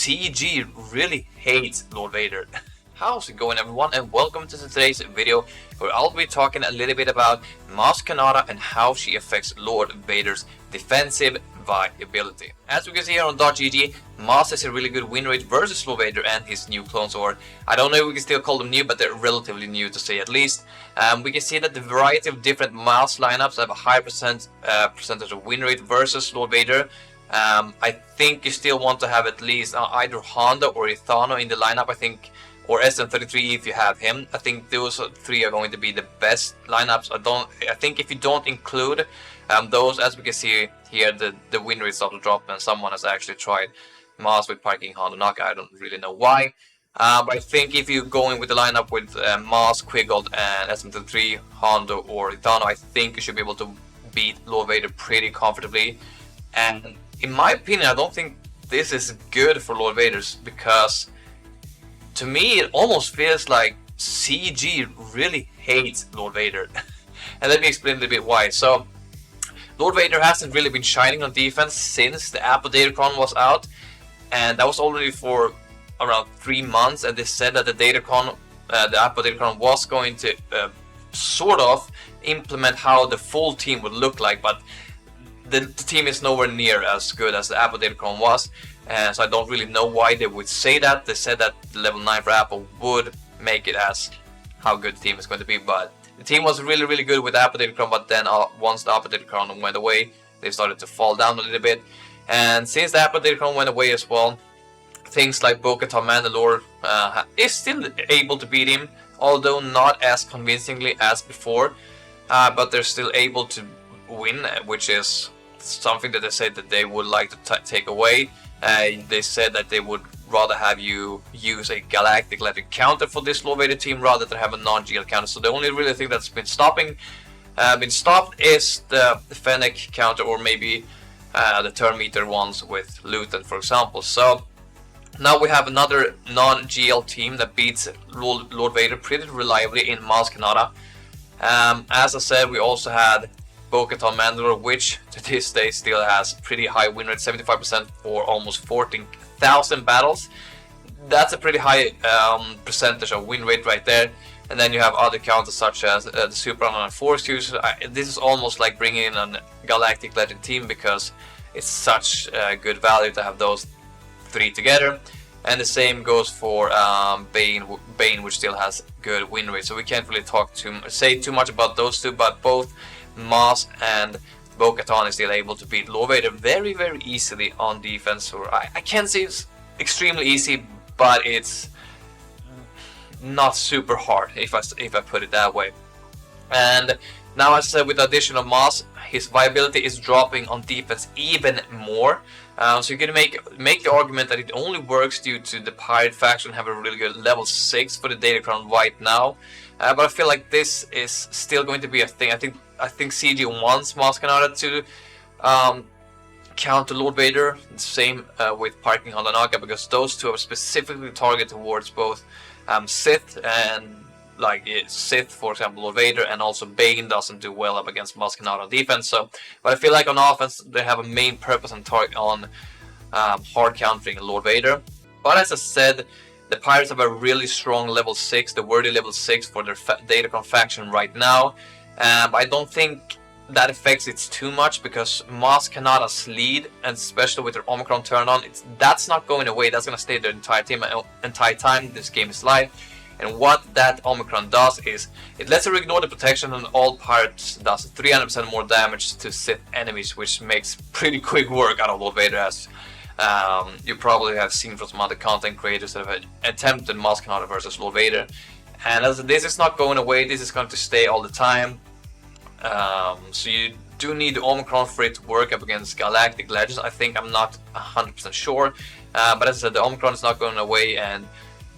CG really hates Lord Vader. How's it going, everyone, and welcome to today's video where I'll be talking a little bit about Maz Kanata and how she affects Lord Vader's defensive viability. As we can see here on .gg, Maz has a really good win rate versus Lord Vader and his new clones, or I don't know if we can still call them new, but they're relatively new to say at least. We can see that the variety of different Maz lineups have a high percentage of win rate versus Lord Vader. I think you still want to have at least either Honda or Ithano in the lineup, I think, or SM33 if you have him. I think those three are going to be the best lineups. I think if you don't include those, as we can see here, the win rate starts to drop, and someone has actually tried Maz with parking Honda Naka. I don't really know why. But I think if you're going with the lineup with Maz, Quigold, and SM33, Honda, or Ithano, I think you should be able to beat Lord Vader pretty comfortably. And in my opinion, I don't think this is good for Lord Vader's, because to me it almost feels like CG really hates Lord Vader. And let me explain a little bit why. So Lord Vader hasn't really been shining on defense since the Apple Datacron was out, and that was already for around 3 months, and they said that the Apple Datacron was going to sort of implement how the full team would look like, but the team is nowhere near as good as the Apple Datacron was, and so I don't really know why they would say that. They said that the level 9 for Apple would make it as how good the team is going to be, but the team was really good with the Apple Datacron, but then once the Apple Datacron went away, they started to fall down a little bit. And since the Apple Datacron went away as well, things like Bo-Katan Mandalore is still able to beat him, although not as convincingly as before, but they're still able to win, which is something that they said that they would like to take away. They said that they would rather have you use a Galactic counter for this Lord Vader team rather than have a non-GL counter. So the only really thing that's been stopped is the Fennec counter, or maybe the turn meter ones with Luton, for example. So now we have another non-GL team that beats Lord Vader pretty reliably in Maz Kanata. As I said, we also had Bo-Katan Mandalore, which to this day still has pretty high win rate, 75% for almost 14,000 battles. That's a pretty high percentage of win rate right there. And then you have other counters such as the Super and Force users. This is almost like bringing in a Galactic Legend team, because it's such good value to have those three together. And the same goes for Bane, which still has good win rate. So we can't really say too much about those two, but both Maz and Bo-Katan is still able to beat Lord Vader very easily on defense. Or I can't say it's extremely easy, but it's not super hard, if I put it that way. And now, as I said, with the addition of Maz, his viability is dropping on defense even more. So you can make the argument that it only works due to the Pirate faction have a really good level 6 for the Datacron right now. But I feel like this is still going to be a thing. I think CG wants Maz Kanata to counter Lord Vader. Same with parking Honda Naka, because those two are specifically targeted towards both Sith and Sith, for example, Lord Vader, and also Bane doesn't do well up against Maz Kanata on defense. So, but I feel like on offense they have a main purpose and target on hard countering Lord Vader. But as I said, the Pirates have a really strong level 6, the worthy level 6 for their Datacron faction right now. I don't think that affects it too much, because Maz Kanata's lead, and especially with their Omicron turned on, that's not going away. That's going to stay the entire time this game is live. And what that Omicron does is it lets her ignore the protection, and all Pirates does 300% more damage to Sith enemies, which makes pretty quick work out of Lord Vader, as you probably have seen from some other content creators that have attempted Maz Kanata versus Lord Vader. And as this is not going away, this is going to stay all the time. So you do need the Omicron for it to work up against Galactic Legends. I think, I'm not 100% sure, but as I said, the Omicron is not going away, and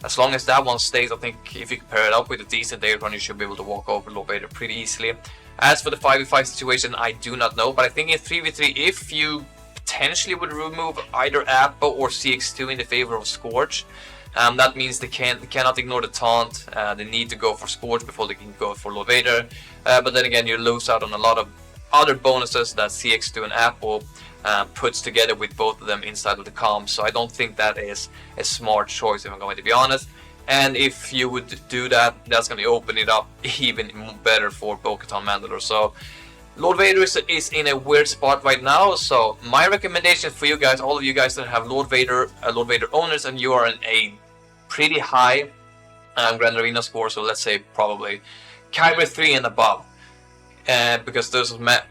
as long as that one stays, I think if you pair it up with a decent Datacron, you should be able to walk over Lord Vader pretty easily. As for the 5v5 situation, I do not know, but I think in 3v3, if you potentially would remove either Apple or CX2 in the favor of Scorch, that means they cannot ignore the taunt. They need to go for Scorch before they can go for Lord Vader. But then again, you lose out on a lot of other bonuses that CX2 and Apple puts together with both of them inside of the comms. So I don't think that is a smart choice, if I'm going to be honest. And if you would do that, that's going to open it up even better for Bo-Katan Mandalore. So Lord Vader is in a weird spot right now. So my recommendation for you guys, all of you guys that have Lord Vader owners, and you are in a pretty high Grand Arena score, so let's say probably Kyber 3 and above, because those are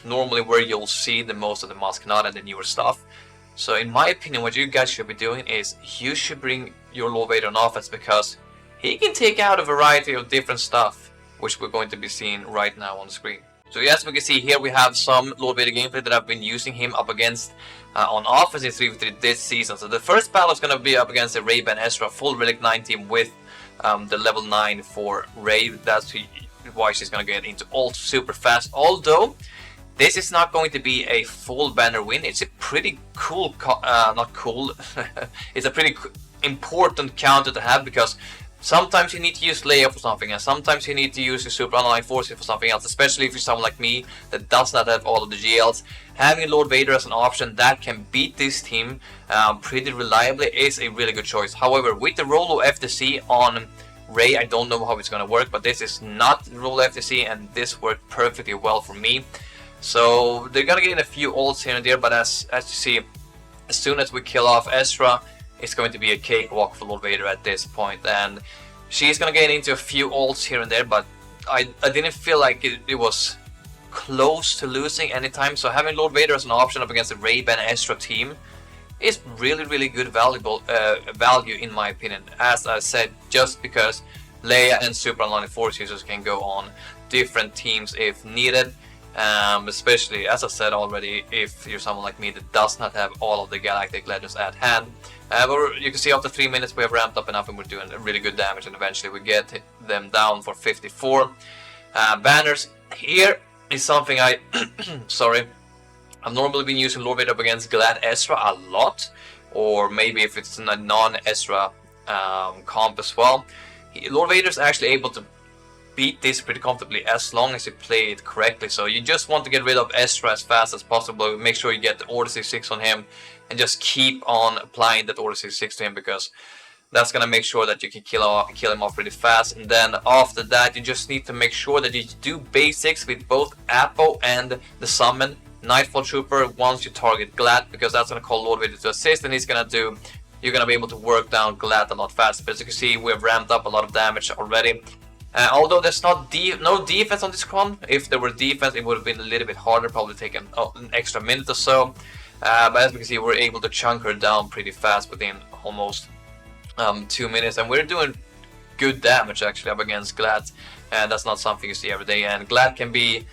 normally where you'll see the most of the Maz Kanata and the newer stuff. So in my opinion, what you guys should be doing is you should bring your Lord Vader on offense, because he can take out a variety of different stuff, which we're going to be seeing right now on the screen. So as we can see here, we have some Lord Vader gameplay that I've been using him up against on offense in 3v3 this season. So the first battle is going to be up against the Ray-Ban Ezra full Relic 9 team with the level 9 for Ray. That's why she's going to get into ult super fast. Although this is not going to be a full banner win, it's a pretty cool, not cool, it's a pretty important counter to have, because sometimes you need to use Leia for something, and sometimes you need to use your super online forces for something else, especially if you're someone like me that does not have all of the GLs. Having Lord Vader as an option that can beat this team pretty reliably is a really good choice. However, with the role of FTC on Ray, I don't know how it's going to work, but this is not the role of FTC, and this worked perfectly well for me. So they're going to get in a few ults here and there, but as you see, as soon as we kill off Ezra, it's going to be a cakewalk for Lord Vader at this point. And she's going to get into a few ults here and there, but I didn't feel like it was close to losing anytime. So having Lord Vader as an option up against the Ray-Ban Ezra team is really good value in my opinion. As I said, just because Leia and Super Online Force users can go on different teams if needed. Especially, as I said already, if you're someone like me that does not have all of the Galactic Legends at hand. But you can see after 3 minutes we have ramped up enough and we're doing really good damage, and eventually we get them down for 54 banners. Here is something I sorry, I've normally been using Lord Vader up against Glad Ezra a lot, or maybe if it's a non-Ezra comp as well. Lord Vader is actually able to beat this pretty comfortably as long as you play it correctly. So you just want to get rid of Ezra as fast as possible. Make sure you get the Order 66 on him and just keep on applying that Order 66 to him, because that's gonna make sure that you can kill him off really fast. And then after that, you just need to make sure that you do basics with both Apo and the summon Nightfall Trooper once you target Glad, because that's gonna call Lord Vader to assist, and you're gonna be able to work down Glad a lot faster. But as you can see, we have ramped up a lot of damage already. Although there's no defense on this one. If there were defense, it would have been a little bit harder, probably taken an extra minute or so. But as we can see, we're able to chunk her down pretty fast within almost 2 minutes, and we're doing good damage actually up against Glad, and that's not something you see every day. And Glad can be,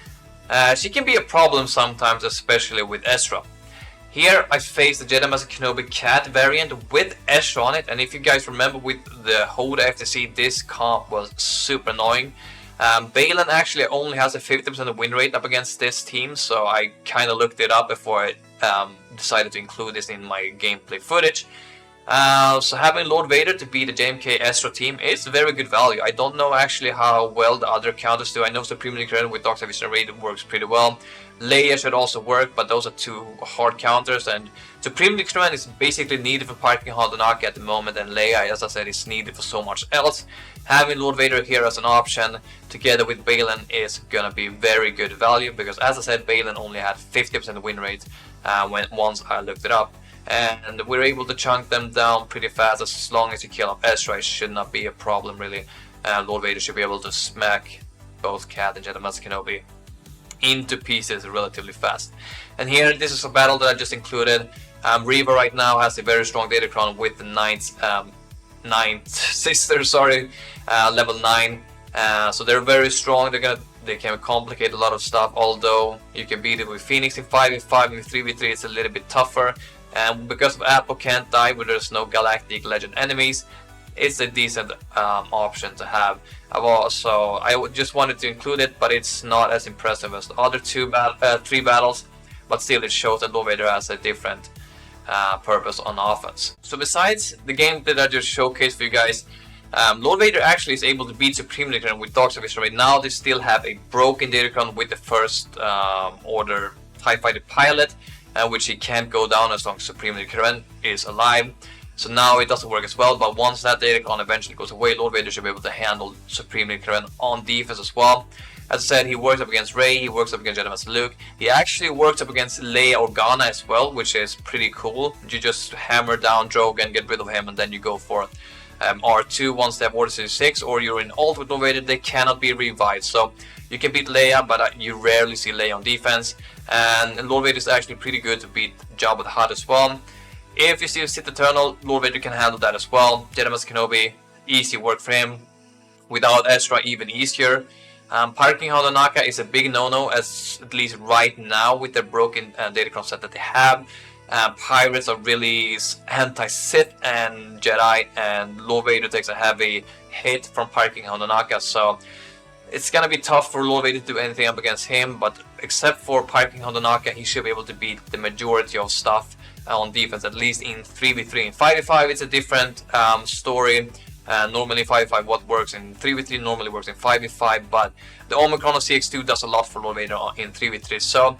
she can be a problem sometimes, especially with Ezra. Here I faced the Jedi Master Kenobi Cat variant with Ezra on it, and if you guys remember with the Hoda FTC, this comp was super annoying. Balin actually only has a 50% win rate up against this team, so I kind of looked it up before I decided to include this in my gameplay footage. So having Lord Vader to beat the JMK Ezra team is very good value. I don't know actually how well the other counters do. I know Supreme Decree with Dark Vision Raid works pretty well. Leia should also work, but those are two hard counters, and Supreme Decree is basically needed for piping Hodanaki at the moment, and Leia, as I said, is needed for so much else. Having Lord Vader here as an option together with Balin is gonna be very good value, because as I said, Balin only had 50% win rate once I looked it up. And we're able to chunk them down pretty fast. As long as you kill off Ezra, it should not be a problem really. Lord Vader should be able to smack both Cat and Jedi Master Kenobi into pieces relatively fast. And here, this is a battle that I just included. Reva right now has a very strong Datacron with the ninth sister, sorry, level 9. So they're very strong. They can complicate a lot of stuff. Although you can beat it with Phoenix in 5v5, in 3v3 it's a little bit tougher. And because of Apo can't die where there's no Galactic Legend enemies, it's a decent option to have. So I just wanted to include it, but it's not as impressive as the other three battles. But still, it shows that Lord Vader has a different purpose on offense. So besides the game that I just showcased for you guys, Lord Vader actually is able to beat Supreme Datacron with Dark Vision Raid. Now they still have a broken Datacron with the first order TIE Fighter pilot. which he can't go down as long as Supreme Leader Karen is alive. So now it doesn't work as well, but once that Datacron eventually goes away, Lord Vader should be able to handle Supreme Leader Karen on defense as well. As I said, he works up against Rey, he works up against Jedi Master Luke, he actually works up against Leia Organa as well, which is pretty cool. You just hammer down Drogon and get rid of him, and then you go for R2 once they have Order 66, or you're in alt with Lord Vader, they cannot be revived. So you can beat Leia, but you rarely see Leia on defense, and Lord Vader is actually pretty good to beat Jabba the Hutt as well. If you see Sith Eternal, Lord Vader can handle that as well. Jedi Master Kenobi, easy work for him. Without Ezra, even easier. Parking Hodonaka is a big no-no, at least right now with the broken Datacron set that they have. Pirates are really anti-Sith and Jedi, and Lord Vader takes a heavy hit from Parking Hodonaka, so it's gonna be tough for Lord Vader to do anything up against him, but except for Parking Hodonaka, he should be able to beat the majority of stuff on defense, at least in 3v3. In 5v5 it's a different story. Normally 5v5 what works in 3v3 normally works in 5v5, but the Omicron of CX2 does a lot for Lord Vader in 3v3. So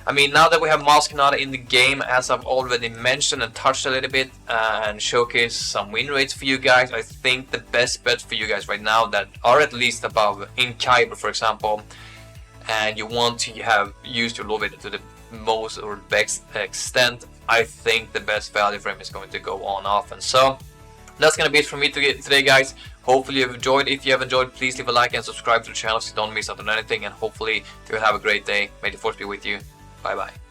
I mean, now that we have Maz Kanata in the game, as I've already mentioned and touched a little bit, and showcased some win rates for you guys, I think the best bet for you guys right now that are at least above in Kyber, for example, and you want to have used your Lord Vader to the most or best extent, I think the best value for him is going to go on offense. So that's gonna be it from me today, guys. Hopefully you've enjoyed. If you have enjoyed, please leave a like and subscribe to the channel so you don't miss out on anything, and hopefully you will have a great day. May the force be with you. Bye bye.